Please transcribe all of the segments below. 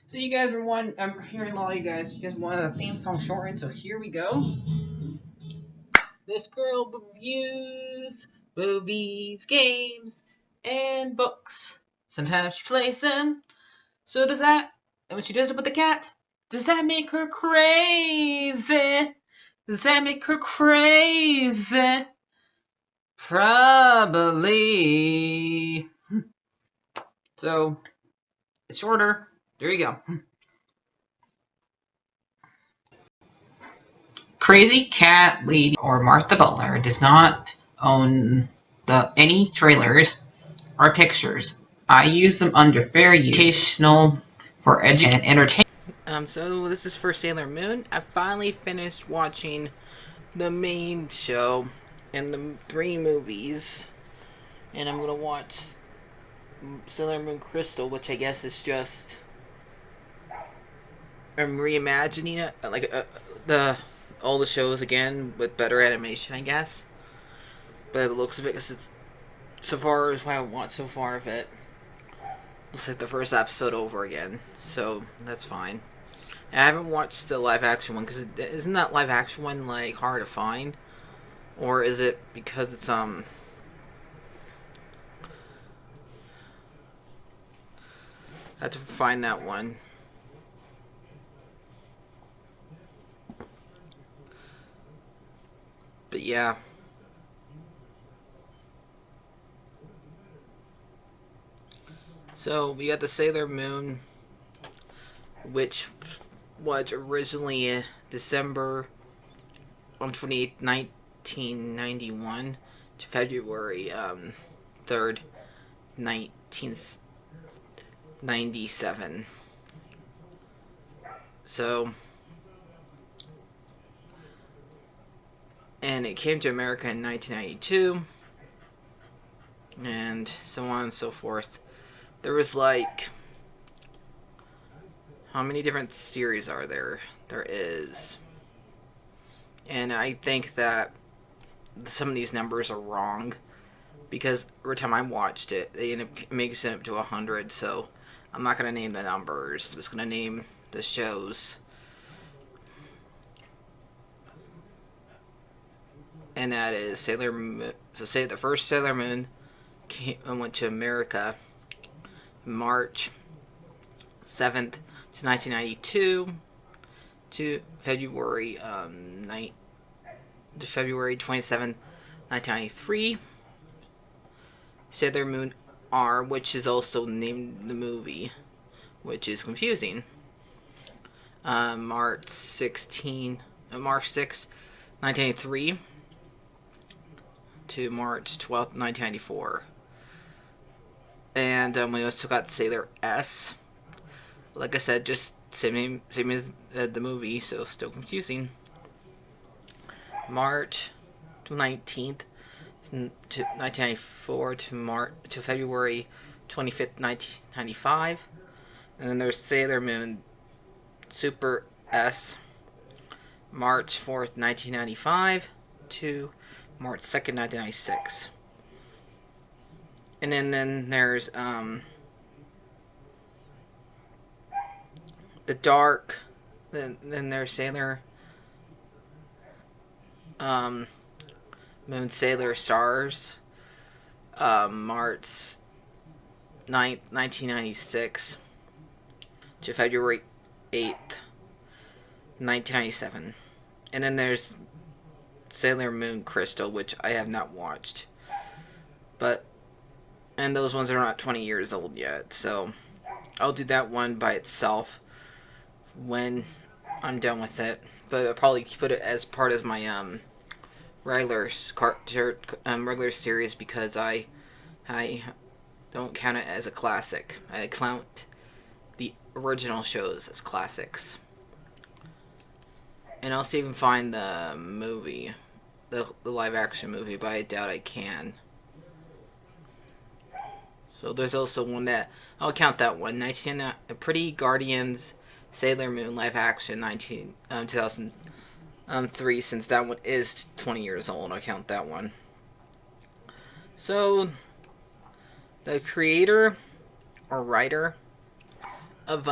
So you guys were one. I'm hearing a lot of you guys. You guys wanted a theme song shortened, so here we go. This girl reviews movies, games, and books. Sometimes she plays them. So does that. And when she does it with the cat, does that make her crazy? Does that make her crazy? Probably. So it's shorter. There you go. Crazy Cat Lady or Martha Butler does not own any trailers or pictures. I use them under fair use, educational, for education and entertainment. So this is for Sailor Moon. I finally finished watching the main show and the 3 movies, and I'm gonna watch Sailor Moon Crystal, which I guess is just I'm reimagining it, like the all the shows again with better animation, I guess. But it looks of it, because it's so far as what I want so far of it. Looks like the first episode over again, so that's fine. And I haven't watched the live action one because isn't that live action one like hard to find, or is it because it's I have to find that one. But yeah. So we got the Sailor Moon, which was originally December 28th, 1991 to February 3rd, 1997. So, and it came to America in 1992, and so on and so forth. There was like, how many different series are there? There is. And I think that some of these numbers are wrong, because every time I watched it, they end up making it up to 100, so I'm not going to name the numbers. I'm just going to name the shows. And that is Sailor Moon. So say the first Sailor Moon went to America March 7th to 1992 to February 27th, 1993. Sailor Moon R, which is also named the movie, which is confusing. March 6th, 1983 to March 12th, 1994. And we also got Sailor S. Like I said, just same as the movie, so still confusing. March 19th to 1994 to February 25th, 1995. And then there's Sailor Moon Super S, March 4th, 1995 to March 2nd, 1996. And then there's the Dark. Then there's Sailor Moon Sailor Stars, March 9th, 1996 to February 8th, 1997. And then there's Sailor Moon Crystal, which I have not watched. And those ones are not 20 years old yet, so I'll do that one by itself when I'm done with it. But I'll probably put it as part of my regular series, because I don't count it as a classic. I count the original shows as classics. And I'll see if I can find the movie, the live action movie, but I doubt I can. So there's also one that I'll count that one. Pretty Guardians Sailor Moon live action 2003, since that one is 20 years old. I'll count that one. So the creator or writer of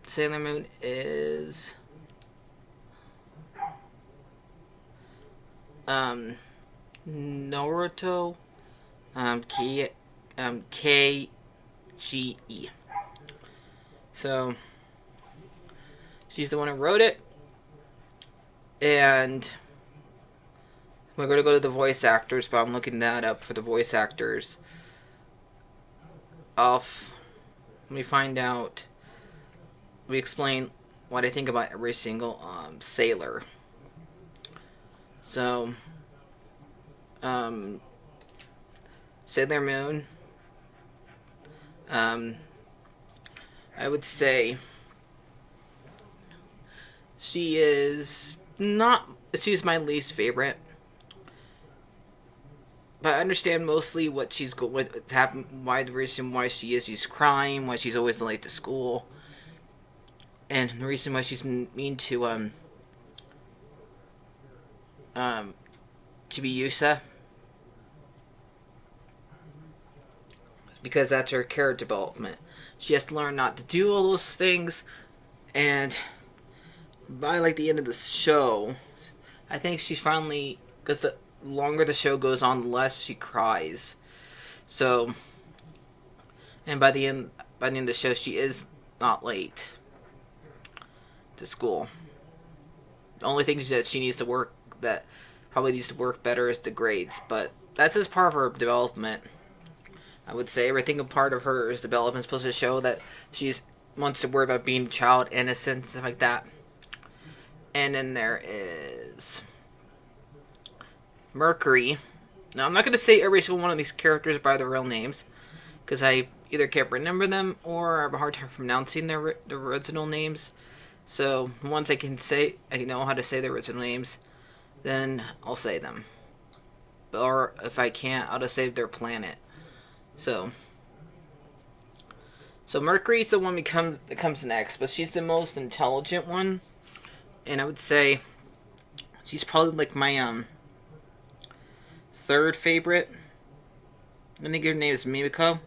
Sailor Moon is Naruto KGE. So she's the one who wrote it, and we're gonna go to the voice actors, but I'm looking that up for the voice actors. Let me find out. We explain what I think about every single sailor. So, Sailor Moon. I would say she's my least favorite. But I understand mostly what's happened, why the reason why she's crying, why she's always late to school, and the reason why she's mean to Chibiusa, because that's her character development. She has to learn not to do all those things, and by like the end of the show, I think she's finally, because the longer the show goes on, the less she cries. So, and by the end of the show, she is not late to school. The only thing that she needs to work, that probably needs to work better, is the grades. But that's just part of her development. I would say everything a part of her development is supposed to show that she's wants to worry about being a child, innocent, stuff like that. And then there is Mercury. Now, I'm not going to say every single one of these characters by their real names, because I either can't remember them or I have a hard time pronouncing their original names. So, once I know how to say their original names, then I'll say them. Or if I can't, I'll just say their planet. So Mercury's the one that comes next, but she's the most intelligent one. And I would say she's probably like my third favorite. I think her name is Mimiko.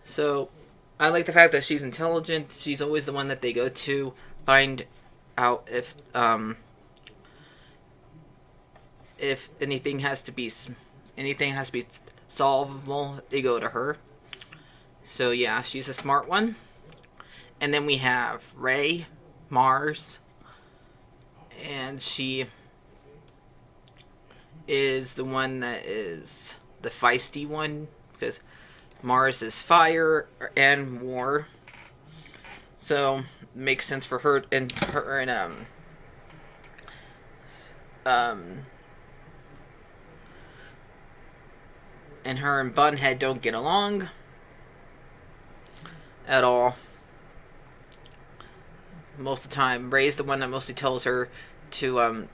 So I like the fact that she's intelligent. She's always the one that they go to find out if anything has to be solvable. They go to her. So yeah, she's a smart one. And then we have Ray, Mars, and she is the one that is the feisty one, because Mars is fire and war. So it makes sense for her and her and Bunhead don't get along at all. Most of the time, Ray's the one that mostly tells her to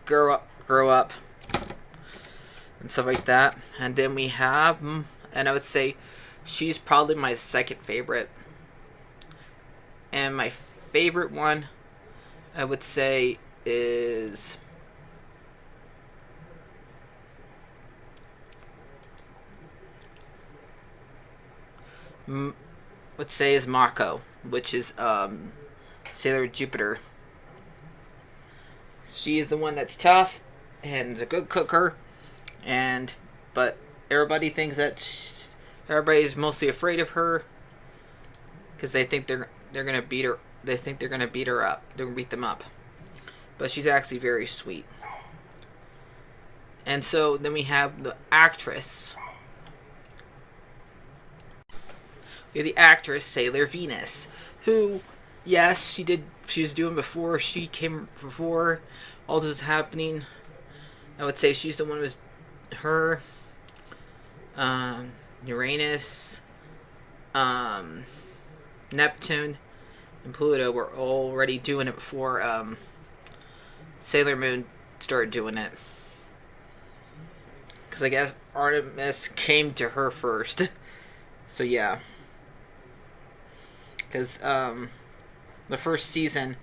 grow up, and stuff like that. And then we have, and I would say she's probably my second favorite. And my favorite one, I would say, is Mako, which is Sailor Jupiter. She is the one that's tough and is a good cooker, but everybody thinks that everybody's mostly afraid of her because they think they're gonna beat her. They think they're gonna beat her up. They're gonna beat them up, but she's actually very sweet. And so then we have the actress. We have the actress Sailor Venus, who, yes, she was doing before all this was happening. I would say she's the one who was her, Uranus, Neptune, and Pluto were already doing it before Sailor Moon started doing it. Because I guess Artemis came to her first. So yeah. Because the first season,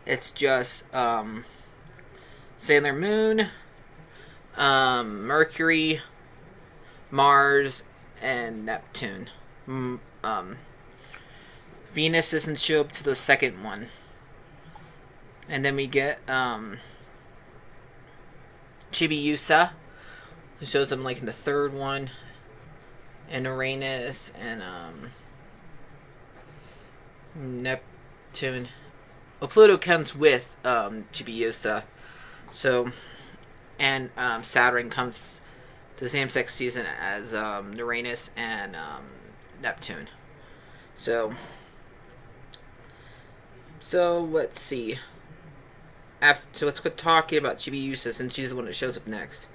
it's just Sailor Moon, Mercury, Mars, and Neptune. Venus doesn't show up to the second one. And then we get Chibiusa, who shows up like in the third one, and Uranus and Neptune. Well, Pluto comes with Chibiusa, so and Saturn comes the same sex season as Uranus and Neptune. So let's see. So let's go talking about Chibiusa, since she's the one that shows up next.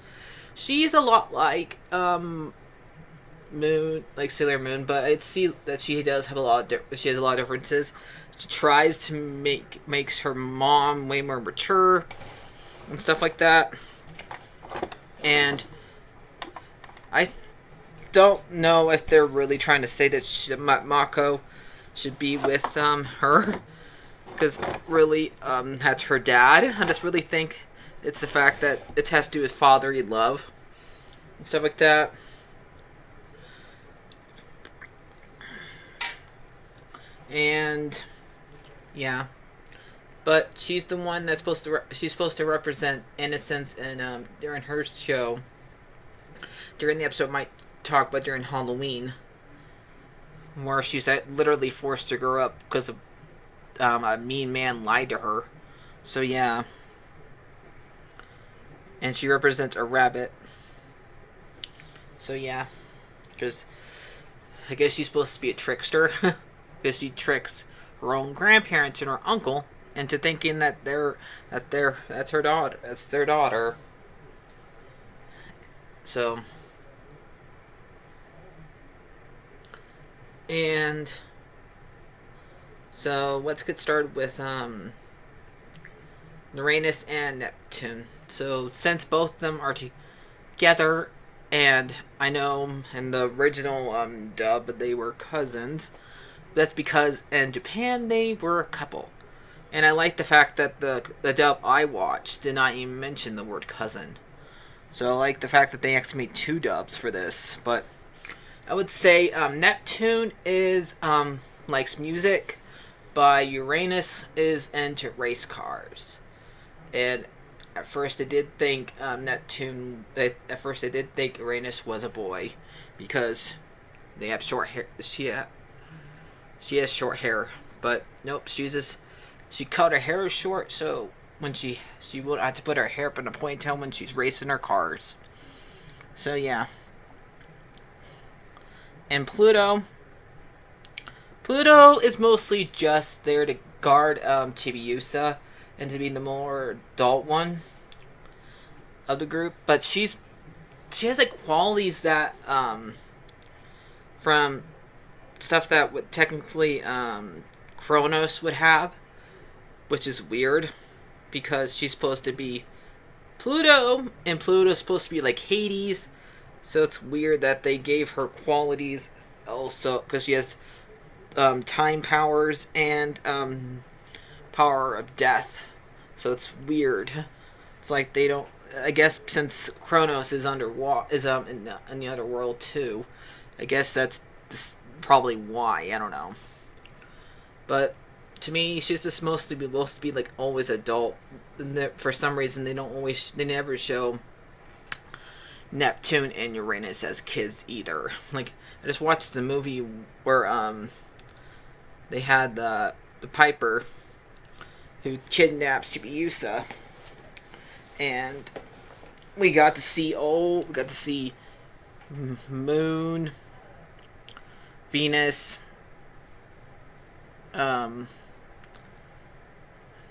She's a lot like Moon, like Sailor Moon, but I'd see that she does have a lot of she has a lot of differences. She tries to makes her mom way more mature and stuff like that. And I don't know if they're really trying to say that Mako should be with her, because really that's her dad. I just really think it's the fact that it has to do with fatherly love and stuff like that. And yeah, but she's the one that's supposed to represent innocence, and during her show, during the episode might talk about during Halloween, where she's literally forced to grow up because of a mean man lied to her. So yeah, and she represents a rabbit. So yeah, because I guess she's supposed to be a trickster. Because she tricks her own grandparents and her uncle into thinking that that's her daughter. That's their daughter. So, and so let's get started with Uranus and Neptune. So since both of them are together, and I know in the original dub they were cousins. That's because in Japan they were a couple. And I like the fact that the dub I watched did not even mention the word cousin. So I like the fact that they actually made two dubs for this. But I would say Neptune is likes music, but Uranus is into race cars. And at first I did think At first I did think Uranus was a boy, because they have short hair. She has short hair, but nope, she cut her hair short, so when she won't have to put her hair up in a ponytail when she's racing her cars. So yeah. And Pluto is mostly just there to guard Chibiusa and to be the more adult one of the group, but she has like qualities that from stuff that would technically Kronos would have, which is weird, because she's supposed to be Pluto, and Pluto's supposed to be like Hades, so it's weird that they gave her qualities also, because she has time powers and power of death, so it's weird. It's like they don't, I guess since Kronos is in the underworld too, I guess that's probably why, I don't know. But to me, she's just supposed to be like always adult. For some reason, they never show Neptune and Uranus as kids either. Like, I just watched the movie where they had the Piper who kidnaps Chibiusa, and we got to see Moon, Venus,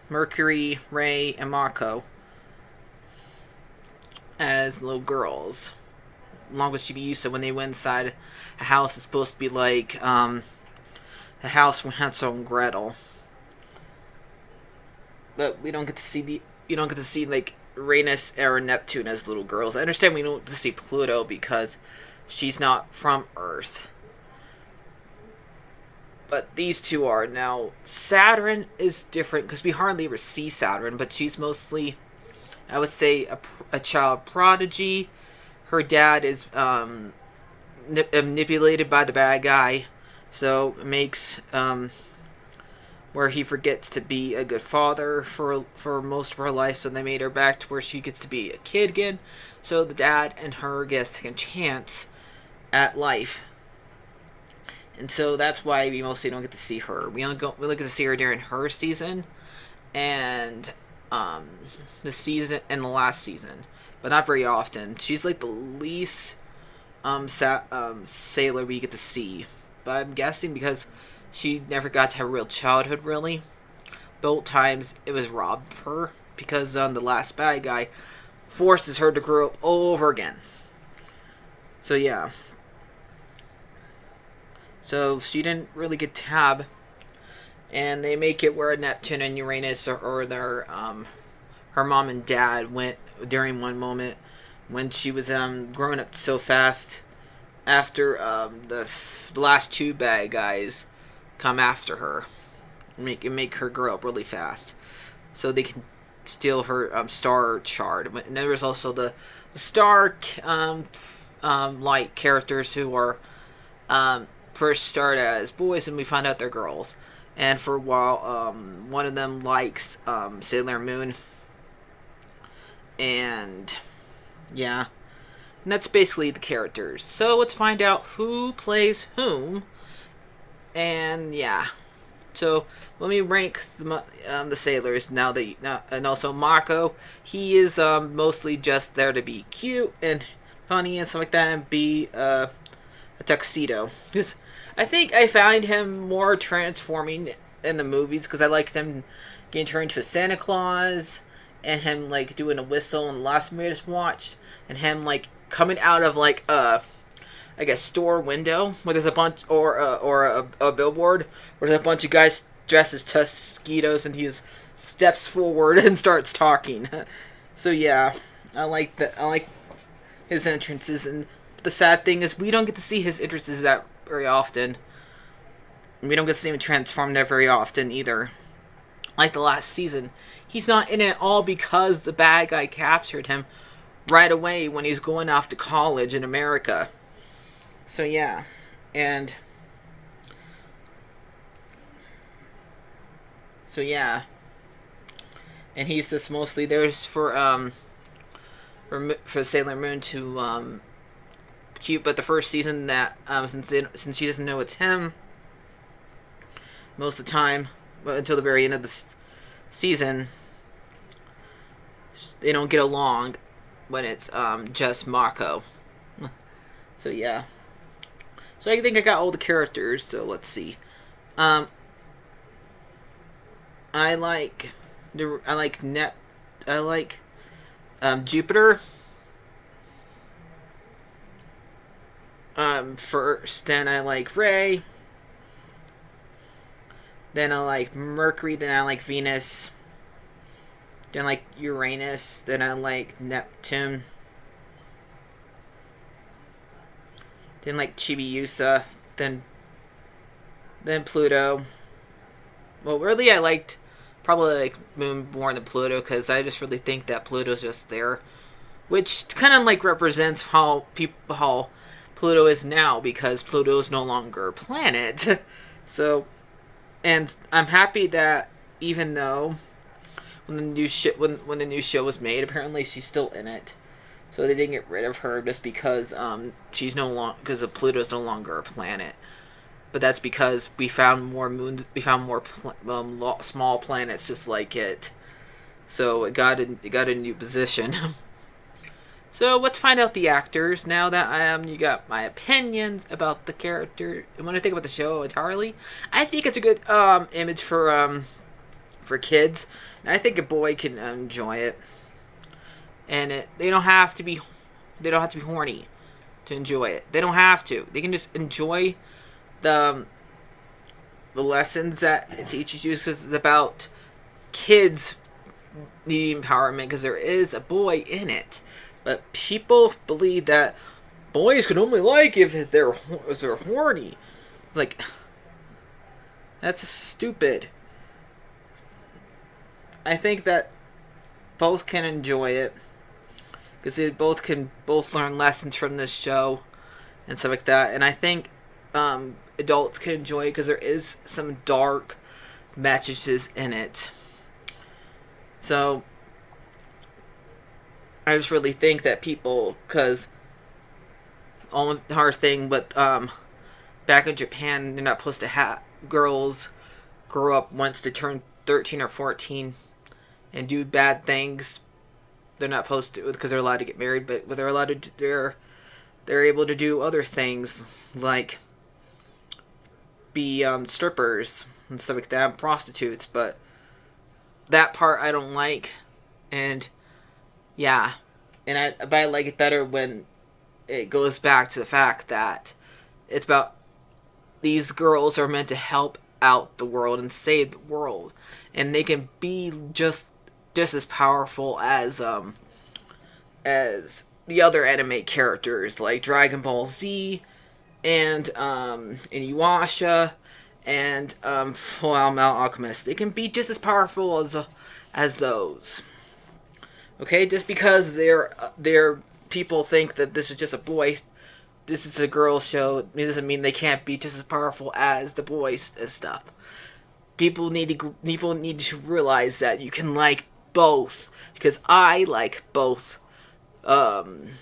Mercury, Ray, and Mako as little girls, along with Chibiusa. When they went inside a house, it's supposed to be like the house from Hansel and Gretel, but we don't get to see like Uranus or Neptune as little girls. I understand we don't get to see Pluto because she's not from Earth. But these two are. Now, Saturn is different because we hardly ever see Saturn, but she's mostly, I would say, a child prodigy. Her dad is manipulated by the bad guy, So it makes where he forgets to be a good father for most of her life. So they made her back to where she gets to be a kid again. So the dad and her get a second chance at life. And so that's why we mostly don't get to see her. We only get to see her during her season and the season and the last season, but not very often. She's like the least sailor we get to see. But I'm guessing because she never got to have a real childhood, really. Both times it was robbed of her because the last bad guy forces her to grow up all over again. So yeah. So she didn't really get tab, and they make it where Neptune and Uranus or their her mom and dad went during one moment when she was growing up so fast after the last two bad guys come after her, make her grow up really fast, so they can steal her star shard. And there was also the star light characters who are first start as boys, and we find out they're girls. And for a while, one of them likes Sailor Moon, and yeah, and that's basically the characters. So let's find out who plays whom, and yeah. So let me rank the sailors now and also Mako. He is mostly just there to be cute and funny and stuff like that, and be a tuxedo. Because I think I find him more transforming in the movies, because I liked him getting turned into Santa Claus, and him like doing a whistle in the last movie I just watched, and him like coming out of like a store window where there's a bunch or a billboard where there's a bunch of guys dressed as tuxedos, and he steps forward and starts talking. So yeah, I like his entrances, and the sad thing is we don't get to see his entrances that very often. We don't get to see him transform there very often either. Like the last season, he's not in it all because the bad guy captured him right away when he's going off to college in America. So yeah, and he's just mostly there for Sailor Moon to cute. But the first season that since she doesn't know it's him most of the time, until the very end of the season, they don't get along when it's just Mako. So yeah. So I think I got all the characters. So let's see. I like Jupiter. First, then I like Ray. Then I like Mercury. Then I like Venus. Then I like Uranus. Then I like Neptune. Then like Chibiusa. Then Pluto. Well, really, I liked probably like Moon more than Pluto, because I just really think that Pluto's just there, which kind of like represents how Pluto is now, because Pluto is no longer a planet. So, and I'm happy that even though when the new show was made, apparently she's still in it. So they didn't get rid of her just because she's no longer, because Pluto's no longer a planet. But that's because we found more moons, we found more small planets just like it. So it got a new position. So let's find out the actors now that you got my opinions about the character. And when I think about the show entirely, I think it's a good image for kids, and I think a boy can enjoy it. And they don't have to be horny to enjoy it. They don't have to. They can just enjoy the lessons that it teaches you, because it's about kids needing empowerment, because there is a boy in it. But people believe that boys can only like if they're horny. Like, that's stupid. I think that both can enjoy it, because they both learn lessons from this show and stuff like that. And I think adults can enjoy because there is some dark messages in it. So I just really think that people, because only hard thing, but back in Japan, they're not supposed to have girls grow up once they turn 13 or 14 and do bad things. They're not supposed to, because they're allowed to get married, but they're allowed to. They're able to do other things like be strippers and stuff like that, and prostitutes. But that part I don't like, and yeah, but I like it better when it goes back to the fact that it's about these girls are meant to help out the world and save the world, and they can be just as powerful as the other anime characters like Dragon Ball Z and Inuyasha and Full Metal Alchemist. They can be just as powerful as those. Okay, just because they're people think that this is just a boy, this is a girl show, it doesn't mean they can't be just as powerful as the boys and stuff. People need to realize that you can like both, because I like both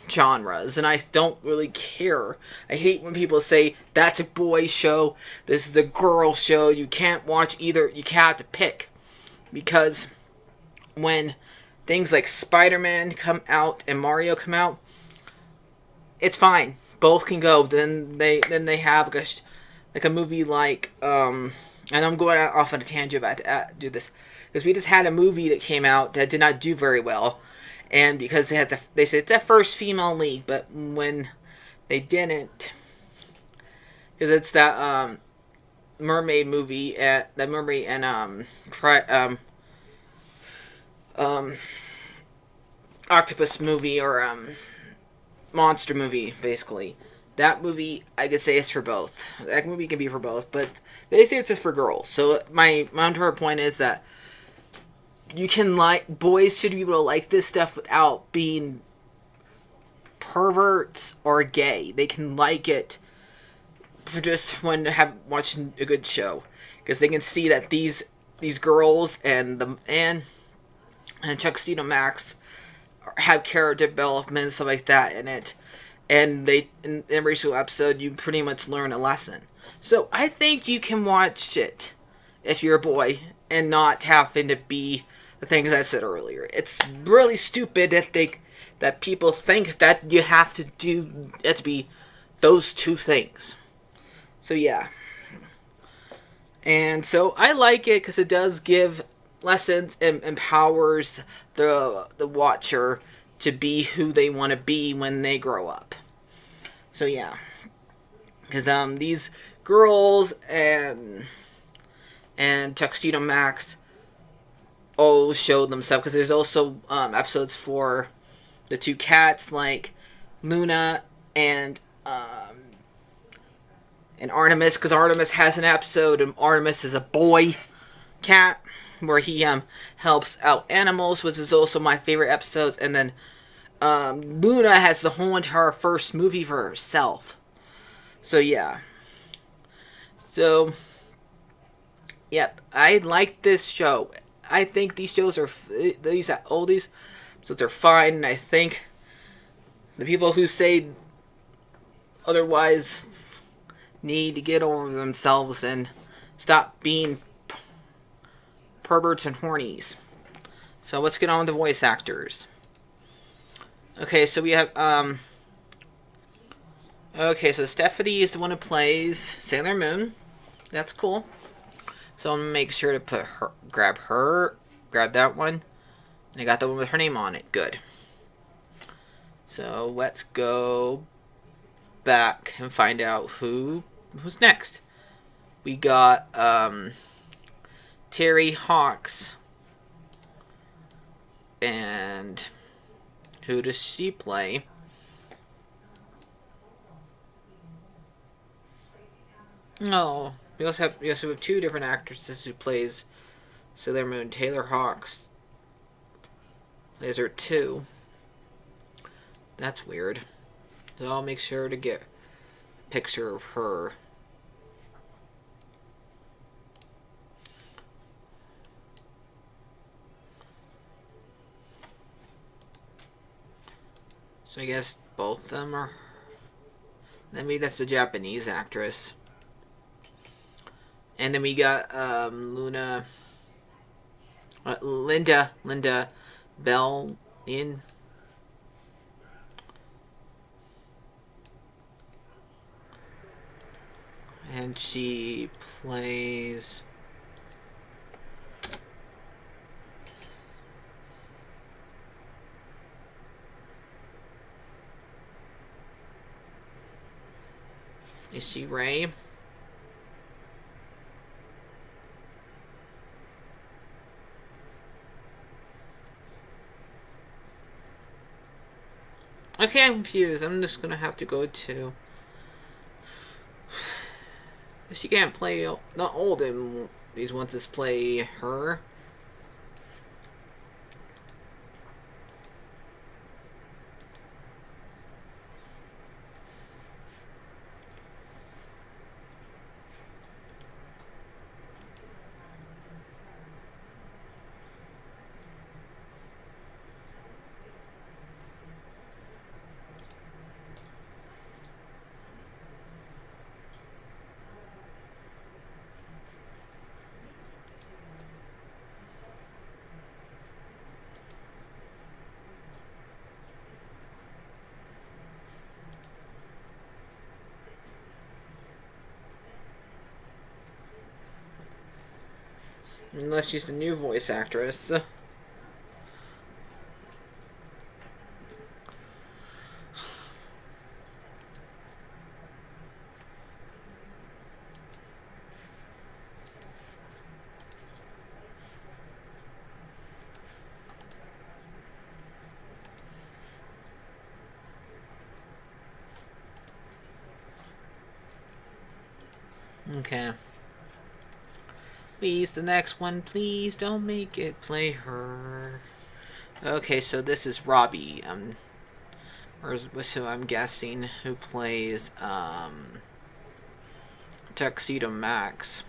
genres, and I don't really care. I hate when people say that's a boy show, this is a girl show, you can't watch either, you have to pick. Because when things like Spider-Man come out and Mario come out, it's fine. Both can go. Then they have like a movie like and I'm going off on a tangent about to do this, because we just had a movie that came out that did not do very well, and because they said it's that first female lead, but when they didn't, because it's that mermaid movie, that mermaid and octopus movie, or monster movie, basically. That movie, I could say, is for both. That movie can be for both, but they say it's just for girls. So my entire point is that you can boys should be able to like this stuff without being perverts or gay. They can like it for just when watching a good show, because they can see that these girls and Tuxedo Max have character development and stuff like that in it, and in every single episode you pretty much learn a lesson. So I think you can watch it if you're a boy and not having to be the things I said earlier. It's really stupid that people think that you have to be those two things. So yeah, and so I like it because it does give lessons and empowers the watcher to be who they want to be when they grow up. So yeah, because these girls and Tuxedo Max all showed themselves, because there's also episodes for the two cats like Luna and Artemis, because Artemis has an episode, and Artemis is a boy cat where he helps out animals, which is also my favorite episodes. And then Luna has the whole entire first movie for herself. So yeah. So yep, I like this show. I think these shows are these episodes are fine, and I think the people who say otherwise need to get over themselves and stop being perverts and hornies. So let's get on with the voice actors. Okay, so we have okay, so Stephanie is the one who plays Sailor Moon. That's cool. So I'm gonna make sure to grab that one. And I got the one with her name on it. Good. So let's go back and find out who's next. We got Terry Hawks. And who does she play? Oh, we also have two different actresses who plays Sailor Moon. Taylor Hawks plays her too. That's weird. So I'll make sure to get a picture of her. So I guess both of them are. Maybe that's the Japanese actress. And then we got Luna, Linda Bell in. And she plays. Is she Ray? Okay, I'm confused. I'm just gonna have to go to. She can't play. Not old and these ones to play her. Unless she's the new voice actress. Okay. Please, the next one, please don't make it play her. Okay, so this is Robbie, or so I'm guessing, who plays, Tuxedo Max.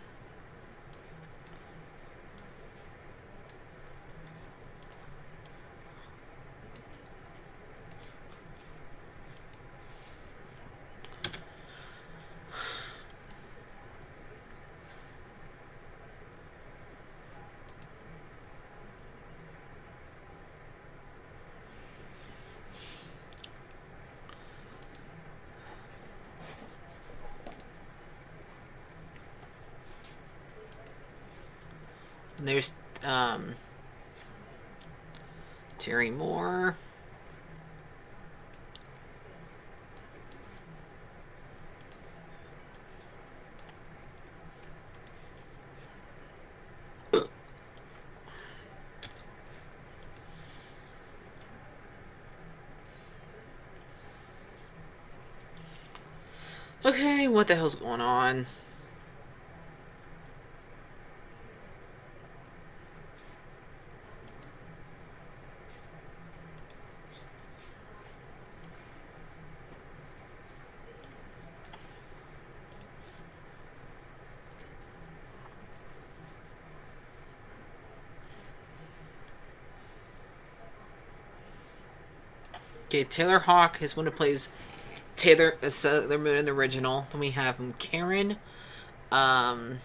And there's, Terry Moore. Okay, what the hell's going on? Okay, Taylor Hawk is one who plays Taylor Sailor Moon in the original. Then we have Karen, Lauren,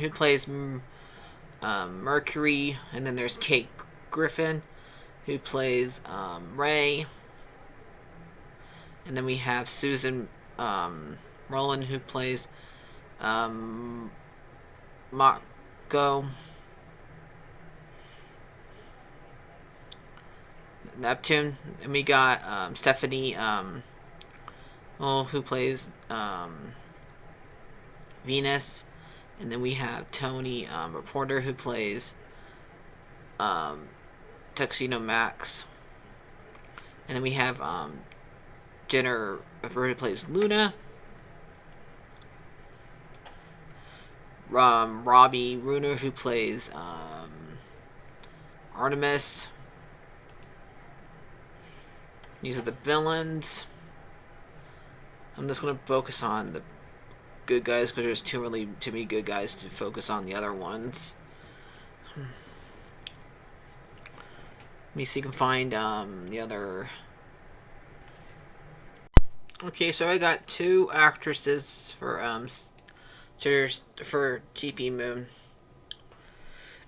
who plays Mercury, and then there's Kate Griffin, who plays Ray, and then we have Susan Rowland, who plays Mako. Neptune, and we got Stephanie, who plays Venus, and then we have Tony, Reporter, who plays Tuxedo Max, and then we have Jenner, who plays Luna, Robbie Runer, who plays Artemis. These are the villains. I'm just going to focus on the good guys because there's too many good guys to focus on the other ones. Let me see if I can find the other Okay, so I got 2 actresses for GP Moon,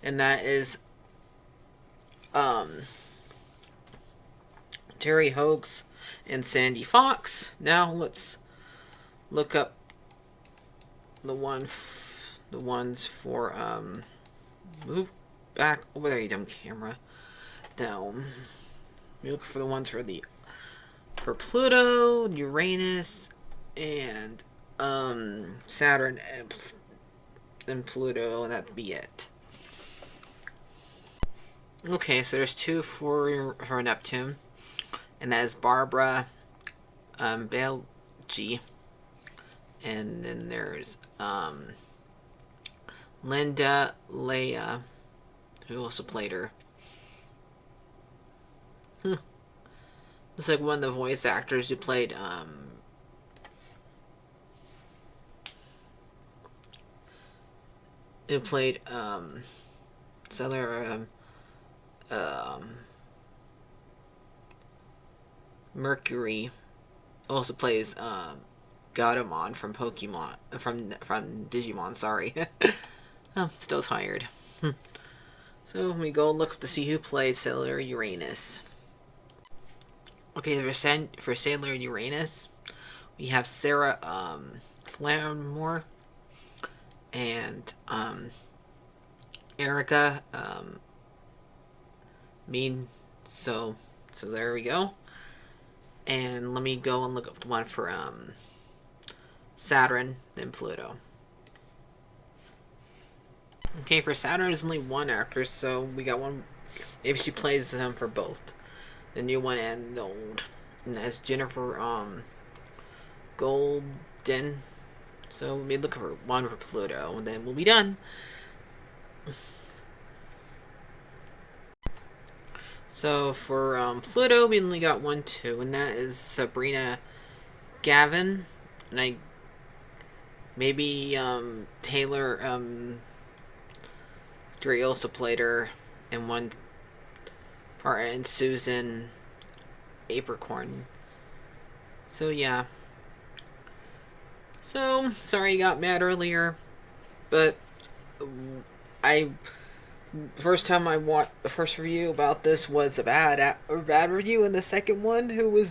and that is um Terry Hoax and Sandy Fox. Now let's look up the ones for move back over there, you dumb camera. Down. We look for the ones for Pluto, Uranus, and Saturn and Pluto, and that'd be it. Okay, so there's 2 for Neptune, and that is Barbara Balgi, and then there's Linda Leia, who also played her. Looks like one of the voice actors who played Sailor Mercury, also plays Gatomon from Pokemon, from Digimon. Sorry, I'm still tired. So we go look to see who played Sailor Uranus. Okay, for Sailor Uranus, we have Sarah Flamore and Erica Mean. So there we go. And let me go and look up the one for Saturn and Pluto. Okay, for Saturn, there's only 1 actress, so we got one. Maybe she plays them for both, the new one and the old. And that's Jennifer Golden. So we'll be looking for one for Pluto, and then we'll be done. So for Pluto, we only got 1, 2, and that is Sabrina Gavin, and maybe Taylor Dre also played her in one part, and Susan Apricorn. So yeah. So sorry you got mad earlier, but first time I watched the first review about this was a bad review, and the second one you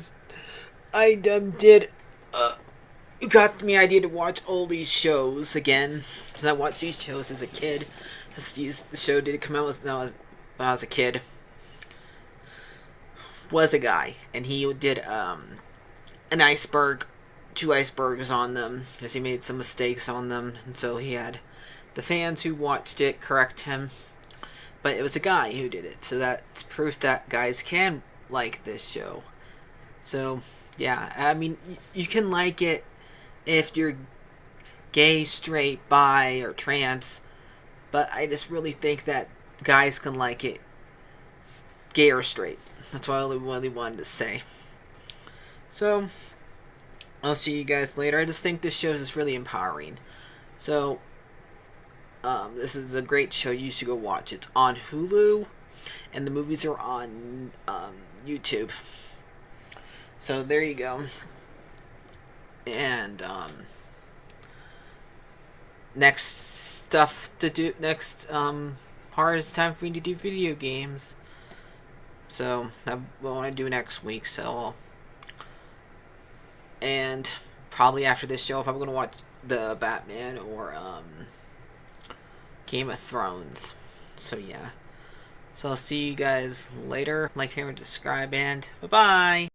got me idea to watch all these shows again, because I watched these shows as a kid. The show did come out when I was a kid. Was a guy, and he did an iceberg, 2 icebergs on them, because he made some mistakes on them, and so he had the fans who watched it correct him. But it was a guy who did it, so that's proof that guys can like this show. So yeah, I mean, you can like it if you're gay, straight, bi, or trans, but I just really think that guys can like it, gay or straight. That's what I really wanted to say. So I'll see you guys later. I just think this show is really empowering. So this is a great show. You should go watch. It's on Hulu, and the movies are on YouTube. So there you go. And next part is time for me to do video games. So I want to do next week. So, and probably after this show, if I'm gonna watch the Batman or Game of Thrones. So yeah. So I'll see you guys later. Like, favorite, subscribe, and bye bye.